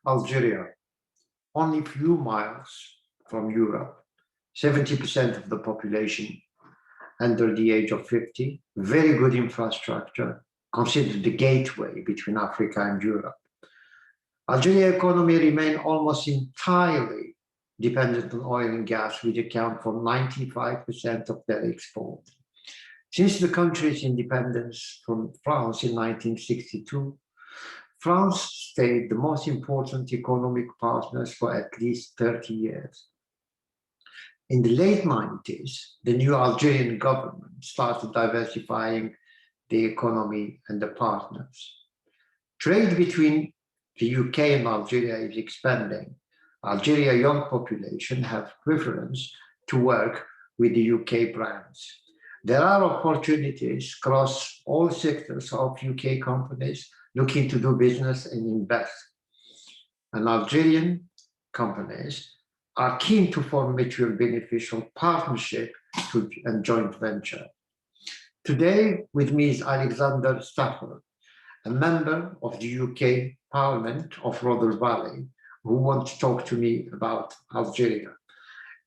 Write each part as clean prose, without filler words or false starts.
Algeria, only a few miles from Europe, 70% of the population under the age of 50, very good infrastructure, considered the gateway between Africa and Europe. Algeria economy remained almost entirely dependent on oil and gas, which account for 95% of their export. Since the country's independence from France in 1962, France stayed the most important economic partners for at least 30 years. In the late 90s, the new Algerian government started diversifying the economy and the partners. Trade between the UK and Algeria is expanding. Algeria's young population have preference to work with the UK brands. There are opportunities across all sectors of UK companies looking to do business and invest. And Algerian companies are keen to form mutual beneficial partnership and joint venture. Today with me is Alexander Stafford, a member of the UK Parliament of Rother Valley, who wants to talk to me about Algeria.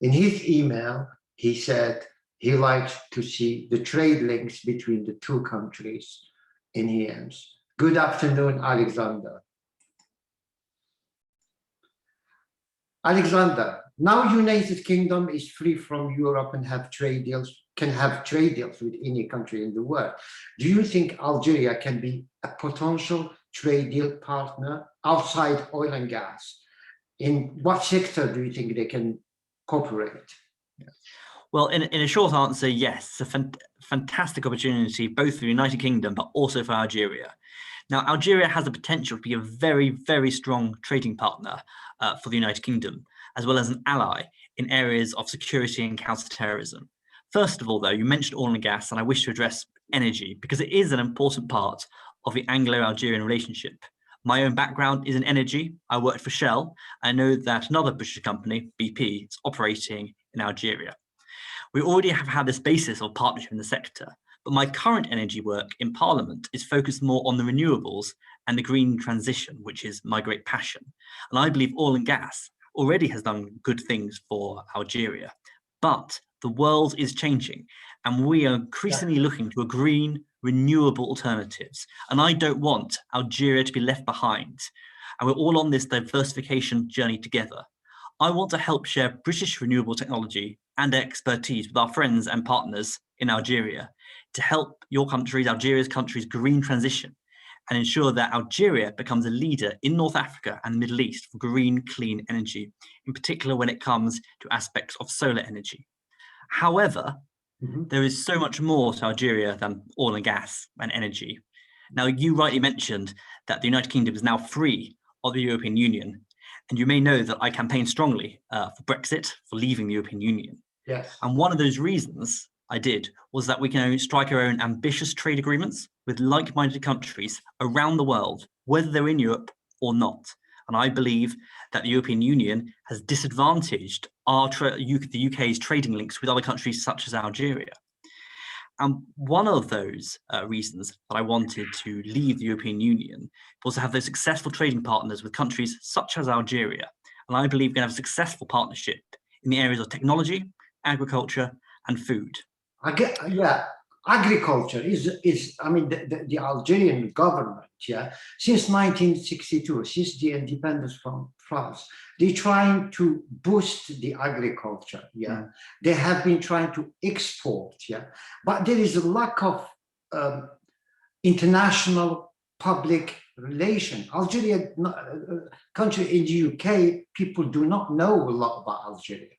In his email, he said he likes to see the trade links between the two countries enhanced. Good afternoon, Alexander. Alexander, now United Kingdom is free from Europe and can have trade deals with any country in the world. Do you think Algeria can be a potential trade deal partner outside oil and gas? In what sector do you think they can cooperate? Well, in a short answer, yes, it's a fantastic opportunity, both for the United Kingdom, but also for Algeria. Now, Algeria has the potential to be a very, very strong trading partner for the United Kingdom, as well as an ally in areas of security and counterterrorism. First of all, though, you mentioned oil and gas, and I wish to address energy because it is an important part of the Anglo-Algerian relationship. My own background is in energy. I worked for Shell. I know that another British company, BP, is operating in Algeria. We already have had this basis of partnership in the sector, but my current energy work in Parliament is focused more on the renewables and the green transition, which is my great passion. And I believe oil and gas already has done good things for Algeria, but the world is changing and we are increasingly looking to a green, renewable alternatives. And I don't want Algeria to be left behind. And we're all on this diversification journey together. I want to help share British renewable technology and expertise with our friends and partners in Algeria to help your countries, Algeria's country's green transition, and ensure that Algeria becomes a leader in North Africa and the Middle East for green, clean energy, in particular when it comes to aspects of solar energy. However, there is so much more to Algeria than oil and gas and energy. Now, you rightly mentioned that the United Kingdom is now free of the European Union, and you may know that I campaigned strongly for Brexit, for leaving the European Union. Yes. And one of those reasons I did was that we can only strike our own ambitious trade agreements with like-minded countries around the world, whether they're in Europe or not. And I believe that the European Union has disadvantaged the UK's trading links with other countries such as Algeria. And one of those reasons that I wanted to leave the European Union was to have those successful trading partners with countries such as Algeria. And I believe we're going to have a successful partnership in the areas of technology, agriculture, and food. Agriculture is I mean, the Algerian government, since 1962, since the independence from France, they're trying to boost the agriculture, They have been trying to export, But there is a lack of international public relation. Algeria, country in the UK, people do not know a lot about Algeria.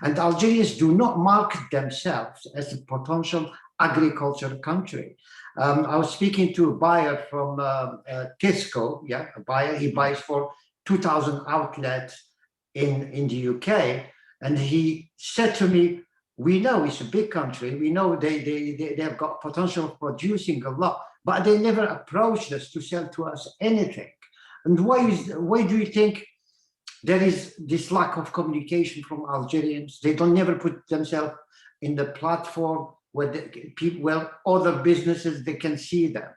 And Algerians do not market themselves as a potential agriculture country. I was speaking to a buyer from Tesco, a buyer, he buys for 2,000 outlets in the UK. And he said to me, we know it's a big country, we know they have got potential of producing a lot, but they never approached us to sell to us anything. And why do you think there is this lack of communication from Algerians? They don't never put themselves in the platform where other businesses, they can see them.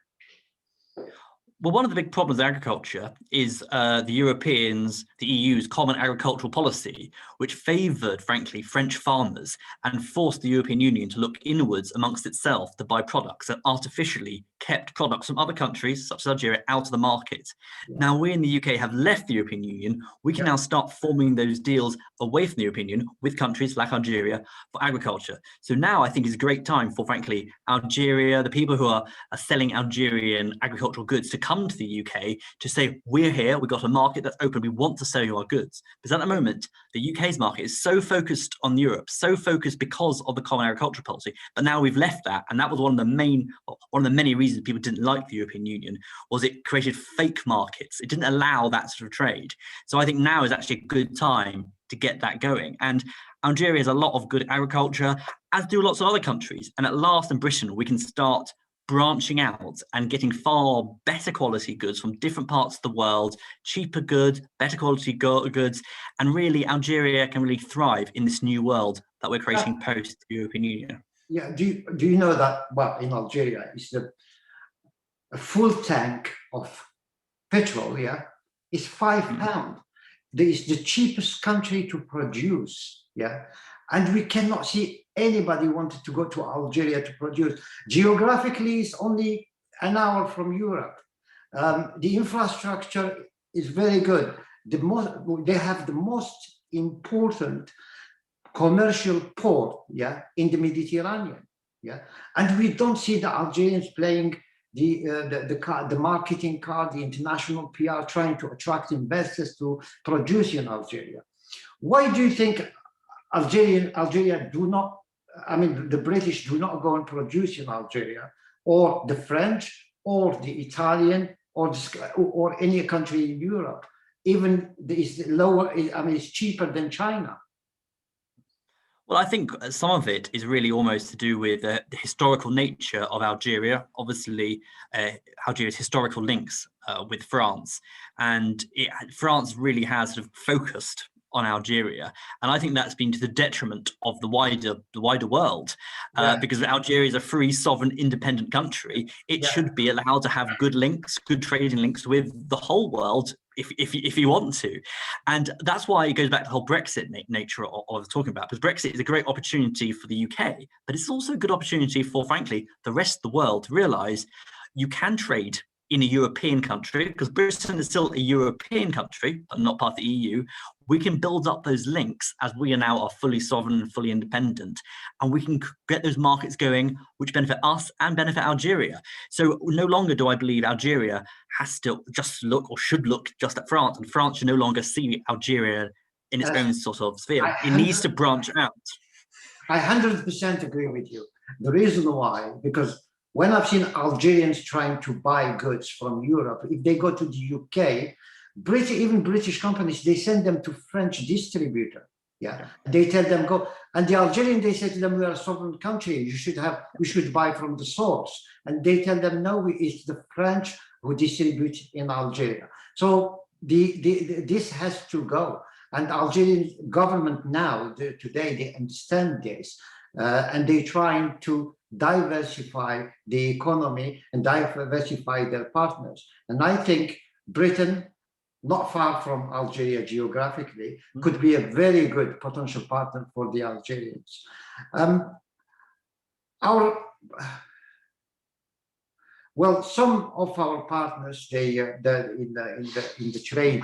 Well, one of the big problems in agriculture is the Europeans, the EU's common agricultural policy, which favoured, frankly, French farmers and forced the European Union to look inwards amongst itself to buy products and artificially kept products from other countries, such as Algeria, out of the market. Yeah. Now, we in the UK have left the European Union. We can now start forming those deals away from the European Union with countries like Algeria for agriculture. So now I think is a great time for, frankly, Algeria, the people who are selling Algerian agricultural goods to come to the UK to say, we're here, we've got a market that's open, we want to sell you our goods. Because at the moment, the UK's market is so focused on Europe, so focused because of the common agricultural policy, but now we've left that. And that was one of the many reasons people didn't like the European Union, was it created fake markets. It didn't allow that sort of trade. So I think now is actually a good time to get that going. And Algeria has a lot of good agriculture, as do lots of other countries. And at last in Britain, we can start branching out and getting far better quality goods from different parts of the world, cheaper goods, better quality goods, and really Algeria can really thrive in this new world that we're creating post the European Union. Yeah, do you know that, well, in Algeria, it's a full tank of petrol, yeah, is £5. It's the cheapest country to produce, yeah, and we cannot see anybody wanted to go to Algeria to produce. Geographically, it's only an hour from Europe. The infrastructure is very good. They have the most important commercial port, yeah, in the Mediterranean, yeah, and we don't see the Algerians playing the marketing card, the international PR, trying to attract investors to produce in Algeria. Why do you think Algeria do not, I mean, the British do not go and produce in Algeria, or the French, or the Italian, or any country in Europe? Even it's lower, I mean, it's cheaper than China. Well, I think some of it is really almost to do with the historical nature of Algeria. Obviously, Algeria's historical links with France, and France really has sort of focused on Algeria, and I think that's been to the detriment of the wider world, because Algeria is a free, sovereign, independent country. It should be allowed to have good links, good trading links with the whole world, if you want to. And that's why it goes back to the whole Brexit nature I was talking about, because Brexit is a great opportunity for the UK, but it's also a good opportunity for, frankly, the rest of the world to realize you can trade in a European country, because Britain is still a European country, but not part of the EU. We can build up those links as we are now fully sovereign and fully independent, and we can get those markets going, which benefit us and benefit Algeria. So no longer do I believe Algeria has to just look, or should look, just at France, and France should no longer see Algeria in its own sort of sphere. It needs to branch out. I 100% agree with you. The reason why, because when I've seen Algerians trying to buy goods from Europe, if they go to the UK, even British companies, they send them to French distributor. Yeah, they tell them go, and the Algerian, they say to them, we are a sovereign country. We should buy from the source. And they tell them, no, it's the French who distribute in Algeria. So this has to go. And Algerian government now, today, they understand this, and they're trying to diversify the economy and diversify their partners. And I think Britain, not far from Algeria geographically, could be a very good potential partner for the Algerians. Well, some of our partners, in the trade,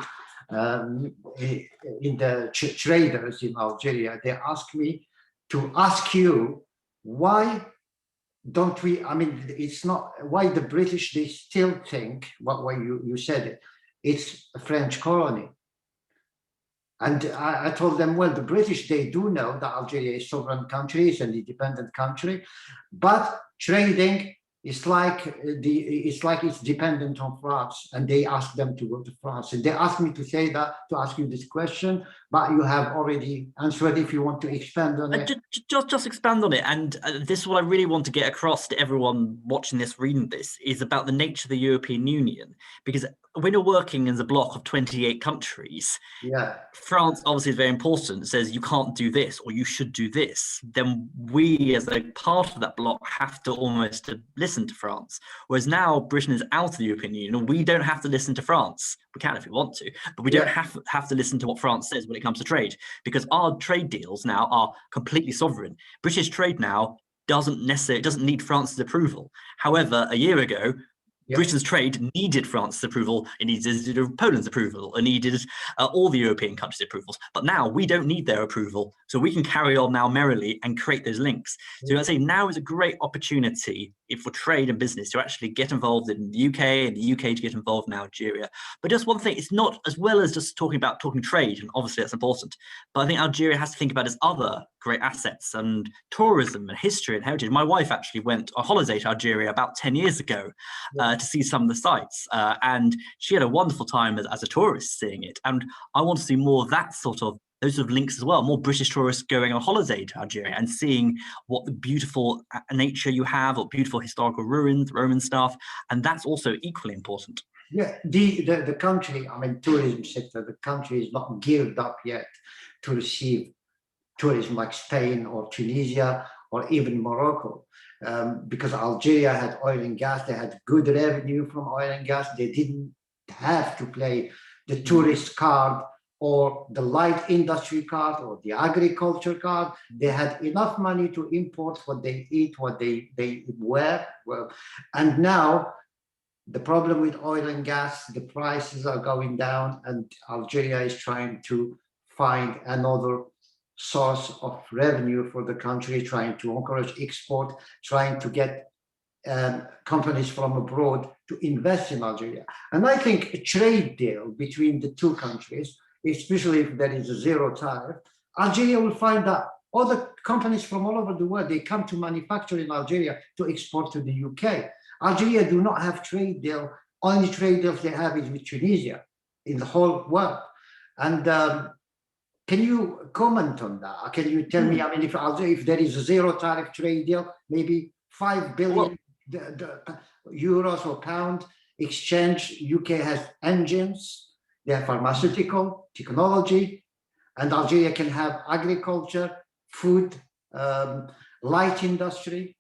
in the traders in Algeria, they ask me to ask you, why don't we, I mean, it's not, why the British, they still think, why you said it, it's a French colony. And I told them, well, the British, they do know that Algeria is a sovereign country, it's an independent country, but trading is like it's dependent on France, and they ask them to go to France. And they asked me to say that, to ask you this question, but you have already answered. If you want to expand on it. Just expand on it. And this is what I really want to get across to everyone watching this, reading this, is about the nature of the European Union. Because when you're working as a bloc of 28 countries, Yeah, France obviously is very important. It says you can't do this or you should do this. Then we, as a part of that bloc, have to almost listen to France. Whereas now Britain is out of the European Union, we don't have to listen to France. We can if we want to, but we don't yeah, have to listen to what France says when it comes to trade, because our trade deals now are completely sovereign. British trade now doesn't need France's approval. However, a year ago, yeah. Britain's trade needed France's approval, it needed Poland's approval, it needed all the European countries' approvals. But now we don't need their approval, so we can carry on now merrily and create those links. So I'd say now is a great opportunity for trade and business to actually get involved in the UK and the UK to get involved in Algeria. But just one thing, it's not as well as just talking trade, and obviously that's important, but I think Algeria has to think about its other great assets and tourism and history and heritage. My wife actually went on holiday to Algeria about 10 years ago to see some of the sites, and she had a wonderful time as a tourist seeing it. And I want to see more of that those sort of links as well, more British tourists going on holiday to Algeria and seeing what the beautiful nature you have, or beautiful historical ruins, Roman stuff, and that's also equally important. Yeah, the country, I mean, tourism sector, the country is not geared up yet to receive tourism like Spain or Tunisia or even Morocco, because Algeria had oil and gas, they had good revenue from oil and gas, they didn't have to play the tourist card or the light industry card or the agriculture card. They had enough money to import what they eat, what they wear. Well, and now the problem with oil and gas, the prices are going down, and Algeria is trying to find another source of revenue for the country, trying to encourage export, trying to get companies from abroad to invest in Algeria. And I think a trade deal between the two countries, especially if there is a zero tariff, Algeria will find that other companies from all over the world, they come to manufacture in Algeria to export to the UK. Algeria do not have trade deal. Only trade deals they have is with Tunisia in the whole world. And can you comment on that? Can you tell me, I mean, if there is a zero tariff trade deal, maybe 5 billion euros or pound exchange, UK has engines, they have pharmaceutical, technology, and Algeria can have agriculture, food, light industry.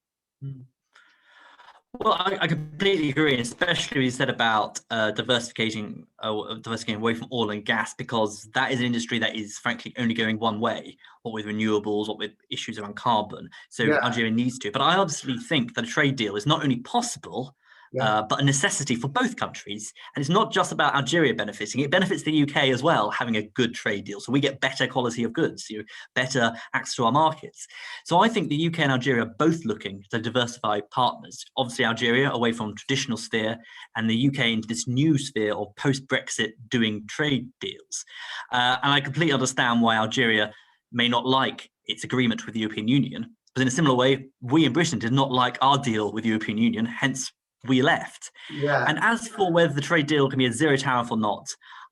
Well, I completely agree, especially what you said about diversifying away from oil and gas, because that is an industry that is frankly only going one way, what with renewables, what with issues around carbon. So Algeria needs to. But I obviously think that a trade deal is not only possible, but a necessity for both countries. And it's not just about Algeria benefiting, it benefits the UK as well, having a good trade deal. So we get better quality of goods, better access to our markets. So I think the UK and Algeria are both looking to diversify partners. Obviously Algeria away from traditional sphere, and the UK into this new sphere of post-Brexit doing trade deals. And I completely understand why Algeria may not like its agreement with the European Union. But in a similar way, we in Britain did not like our deal with the European Union, hence we left. And as for whether the trade deal can be a zero tariff or not,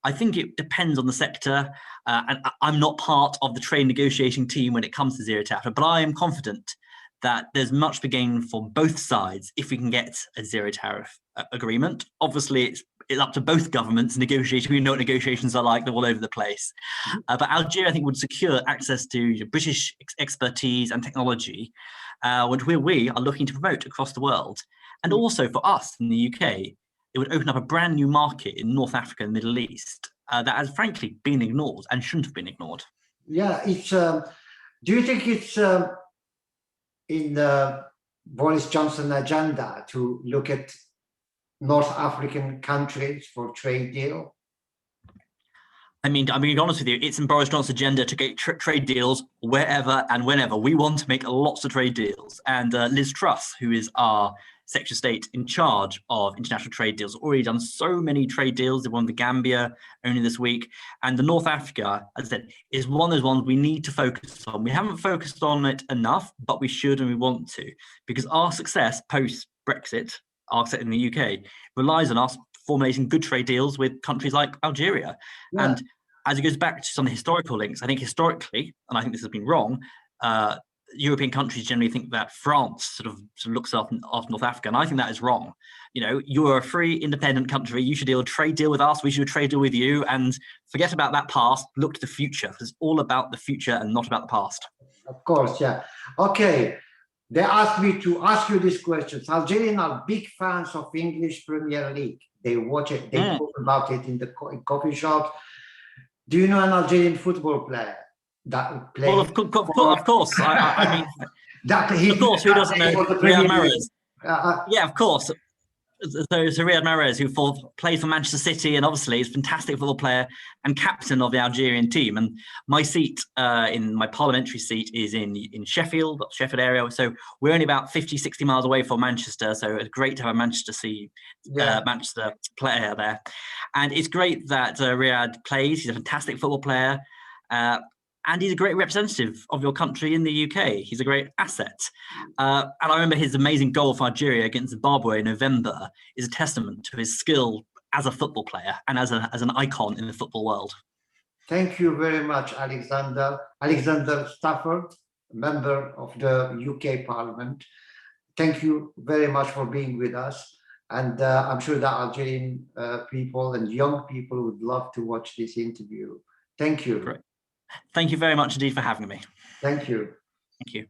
I think it depends on the sector. And I'm not part of the trade negotiating team when it comes to zero tariff, but I am confident that there's much to gain for both sides if we can get a zero tariff agreement. Obviously, it's up to both governments negotiating. We know what negotiations are like, they're all over the place. But Algeria, I think, would secure access to British expertise and technology, which we are looking to promote across the world. And also for us in the UK, it would open up a brand new market in North Africa and the Middle East that has frankly been ignored and shouldn't have been ignored. Yeah, it's. Do you think it's in Boris Johnson agenda to look at North African countries for trade deal? I mean, I'm being honest with you, it's in Boris Johnson's agenda to get trade deals wherever and whenever. We want to make lots of trade deals. And Liz Truss, who is our Secretary of State in charge of international trade deals, already done so many trade deals. They won the Gambia only this week. And the North Africa, as I said, is one of those ones we need to focus on. We haven't focused on it enough, but we should and we want to, because our success post-Brexit, our success in the UK, relies on us formulating good trade deals with countries like Algeria. And as it goes back to some of the historical links, I think historically, and I think this has been wrong, European countries generally think that France sort of looks after North Africa, and I think that is wrong. You know, you're a free, independent country. You should do a trade deal with us. We should do a trade deal with you, and forget about that past. Look to the future. It's all about the future and not about the past. Of course, yeah. Okay. They asked me to ask you these questions. Algerians are big fans of English Premier League. They watch it. They talk about it in the coffee shops. Do you know an Algerian football player that plays? Well, of course. I mean, of course. Who doesn't know Riyad Mahrez? Yeah, of course. So Riyad Mahrez, who plays for Manchester City, and obviously is a fantastic football player and captain of the Algerian team. And my seat, in my parliamentary seat, is in Sheffield area. So we're only about 50, 60 miles away from Manchester. So it's great to have a Manchester player there. And it's great that Riyad plays. He's a fantastic football player. And he's a great representative of your country in the UK. He's a great asset. And I remember his amazing goal for Algeria against Zimbabwe in November is a testament to his skill as a football player and as an icon in the football world. Thank you very much, Alexander. Alexander Stafford, member of the UK Parliament. Thank you very much for being with us. And I'm sure that Algerian people and young people would love to watch this interview. Thank you. Great. Thank you very much indeed for having me. Thank you. Thank you.